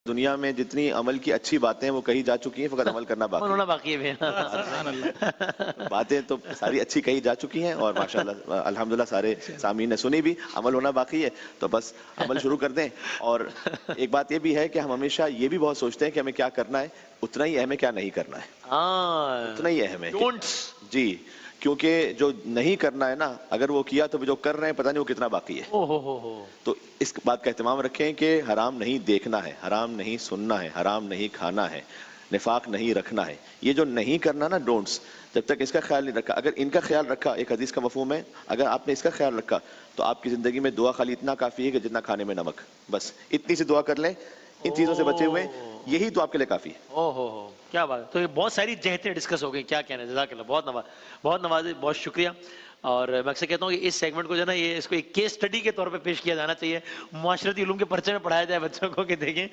दुनिया में जितनी अमल की अच्छी बातें हैं वो कही जा चुकी हैं, फकत अमल करना बाकी होना बाकी है है। बातें तो सारी अच्छी कही जा चुकी हैं और माशाल्लाह अल्हम्दुलिल्लाह सारे सामीन ने सुनी भी, अमल होना बाकी है। तो बस अमल शुरू कर दें। और एक बात ये भी है कि हम हमेशा ये भी बहुत सोचते हैं कि हमें क्या करना है, उतना ही अहम है क्या नहीं करना है, उतना ही अहम है डोंट्स। जी। क्योंकि जो नहीं करना है ना, अगर वो किया तो जो कर रहे हैं पता नहीं वो कितना बाकी है। ओ हो। तो इस बात का एहतमाम रखें कि हराम नहीं देखना है, हराम नहीं सुनना है, हराम नहीं खाना है, निफाक नहीं रखना है। ये जो नहीं करना ना, डोंट्स, जब तक इसका ख्याल नहीं रखा, अगर इनका ख्याल रखा, एक हदीस का मफहूम है, अगर आपने इसका ख्याल रखा तो आपकी जिंदगी में दुआ खाली इतना काफी है कि जितना खाने में नमक, बस इतनी सी दुआ कर लें, इन चीजों से बचे हुए, यही तो आपके लिए काफी है। ओ हो, क्या बात है। तो ये बहुत सारी जहतें डिस्कस हो गई, क्या कहना है। जज़ाकल्लाह, बहुत नवाज़, बहुत शुक्रिया। और मैं अक्सर कहता हूँ कि इस सेगमेंट को जो है ना, ये इसको एक केस स्टडी के तौर पे पेश किया जाना चाहिए, मुआशरती उलूम के पर्चे में पढ़ाया जाए बच्चों को कि देखें